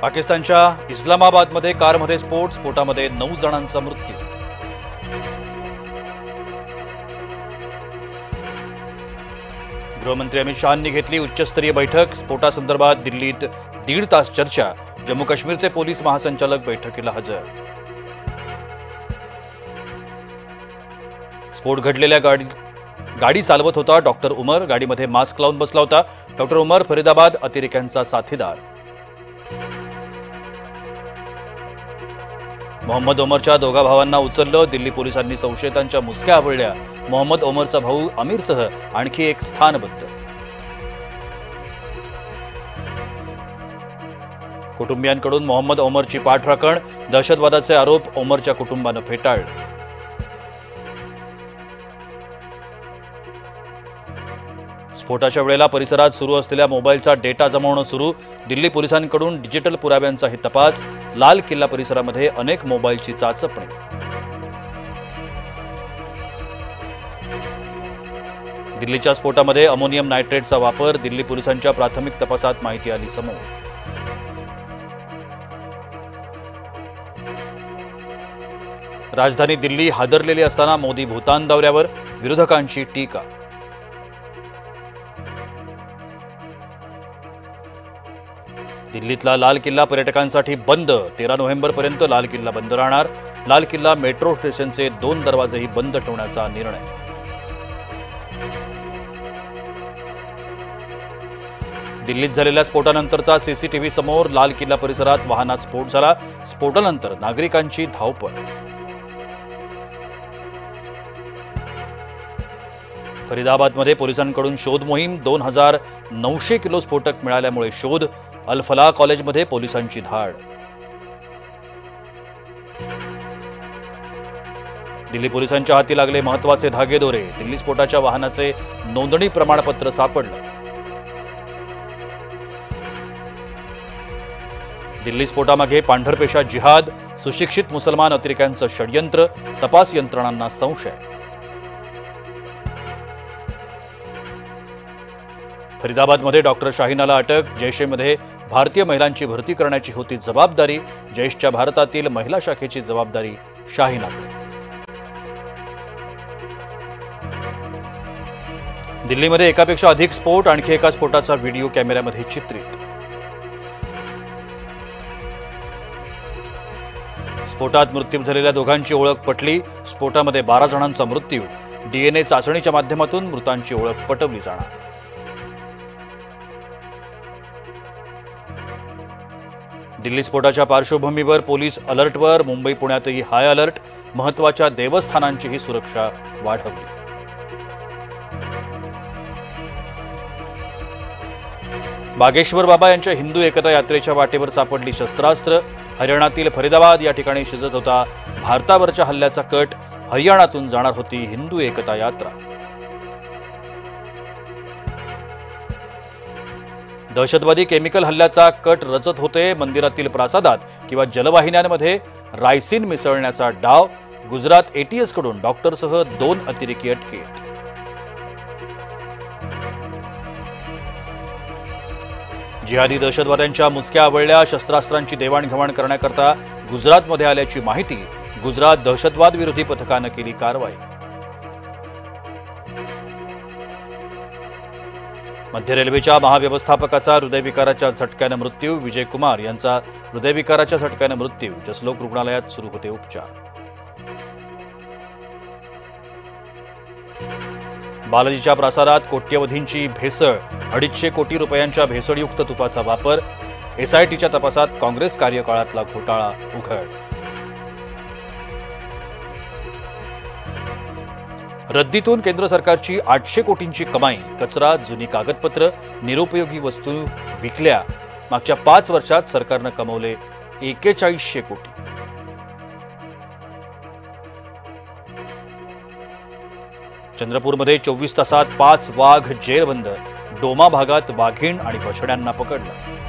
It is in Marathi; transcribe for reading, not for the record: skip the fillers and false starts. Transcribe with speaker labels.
Speaker 1: पाकिस्तानच्या इस्लामाबादमध्ये कारमध्ये स्फोटामध्ये 9 जणांचा मृत्यू। गृहमंत्री अमित शहांनी घेतली उच्चस्तरीय बैठक। स्फोटासंदर्भात दिल्लीत 1.5 तास चर्चा। जम्मू काश्मीरचे पोलीस महासंचालक बैठकीला हजर। स्फोट घडलेल्या गाडी चालवत होता डॉक्टर उमर। गाडीमध्ये मास्क लावून बसला होता। डॉक्टर उमर फरीदाबाद अतिरेक्यांचा साथीदार। मोहम्मद ओमरच्या दोघा भावांना उचललं। दिल्ली पोलिसांनी संशयितांच्या मुसक्या आवळल्या। मोहम्मद ओमरचा भाऊ अमीरसह आणखी एक स्थानबद्ध। कुटुंबियांकडून मोहम्मद ओमरची पाठराखण। दहशतवादाचे आरोप ओमरच्या कुटुंबानं फेटाळले। स्फोटाच्या वेळेला परिसरात सुरू असलेल्या मोबाईलचा डेटा जमवणं सुरू। दिल्ली पोलिसांकडून डिजिटल पुराव्यांचाही तपास। लाल किल्ला परिसरामध्ये अनेक मोबाईलची चाचपणी। दिल्लीच्या स्फोटामध्ये अमोनियम नायट्रेटचा वापर। दिल्ली पोलिसांच्या प्राथमिक तपासात माहिती आली समोर। राजधानी दिल्ली हादरलेली असताना मोदी भूतान दौऱ्यावर। विरोधकांची टीका। दिल्लीतला लाल किल्ला पर्यटकांसाठी बंद। 13 नोव्हेंबरपर्यंत लाल किल्ला बंद राहणार। लाल किल्ला मेट्रो स्टेशनचे 2 दरवाजेही बंद ठेवण्याचा निर्णय। दिल्लीत झालेल्या स्फोटानंतरचा सीसीटीव्ही समोर। लाल किल्ला परिसरात वाहनात स्फोट झाला। स्फोटानंतर नागरिकांची धावपळ। फरीदाबादमध्ये पोलिसांकडून शोध मोहीम। 2900 किलो स्फोटक मिळाल्यामुळे शोध। अल फलाह कॉलेजमध्ये पोलिसांची धाड। दिल्ली पोलिसांच्या हाती लागले महत्त्वाचे धागेदोरे। दिल्ली स्फोटाच्या वाहनाचे नोंदणी प्रमाणपत्र सापडलं। दिल्ली स्फोटामागे पांढरपेशा जिहाद। सुशिक्षित मुसलमान अतिरेक्यांचं षडयंत्र। तपास यंत्रणांना संशय। फरीदाबादमध्ये डॉक्टर शाहीनाला अटक। जैशमध्ये भारतीय महिलांची भरती करण्याची होती जबाबदारी। जैशच्या भारतातील महिला शाखेची जबाबदारी शाहीनाकडे। दिल्लीमध्ये एकापेक्षा अधिक स्फोट। आणखी एका स्फोटाचा व्हिडिओ कॅमेऱ्यामध्ये चित्रित। स्फोटात मृत्यू झालेल्या दोघांची ओळख पटली। स्फोटामध्ये 12 जणांचा मृत्यू। डीएनए चाचणीच्या माध्यमातून मृतांची ओळख पटवली जाणार। दिल्ली स्फोटाच्या पार्श्वभूमीवर पोलीस अलर्टवर। मुंबई पुण्यातही हाय अलर्ट। महत्त्वाच्या देवस्थानांचीही सुरक्षा वाढवली। बागेश्वर बाबा यांच्या हिंदू एकता यात्रेच्या वाटेवर सापडली शस्त्रास्त्र। हरियाणातील फरीदाबाद या ठिकाणी शिजत होता भारतावरच्या हल्ल्याचा कट। हरियाणातून जाणार होती हिंदू एकता यात्रा। दहशतवादी केमिकल हल्ल्याचा कट रचत होते। मंदिरातील प्रासादात किंवा जलवाहिन्यांमध्ये रायसिन मिसळण्याचा डाव। गुजरात एटीएस कडून डॉक्टरसह 2 अतिरेकी अटकेत। जिहादी दहशतवाद्यांच्या मुसक्या आवळल्या। शस्त्रास्त्रांची देवाणघेवाण करण्याकरता गुजरातमध्ये आल्याची माहिती। गुजरात दहशतवाद विरोधी पथकानं केली कारवाई। मध्य रेल्वेच्या महाव्यवस्थापकाचा हृदयविकाराच्या झटक्यानं मृत्यू। विजय कुमार यांचा हृदयविकाराच्या झटक्यानं मृत्यू। जसलोक रुग्णालयात सुरू होते उपचार। बालाजीच्या प्रासादात कोट्यवधींची भेसळ। 250 कोटी रुपयांच्या भेसळयुक्त तुपाचा वापर। एसआयटीच्या तपासात काँग्रेस कार्यकाळातला घोटाळा उघड। रद्दीतून केंद्र सरकारची 800 कोटींची कमाई। कचरा, जुनी कागदपत्र, निरुपयोगी वस्तू विकल्या। मागच्या 5 वर्षात सरकारनं कमवले 4100 कोटी। चंद्रपूरमध्ये 24 तासात 5 वाघ जेरबंद। डोमा भागात वाघीण आणि बछड्यांना पकडलं।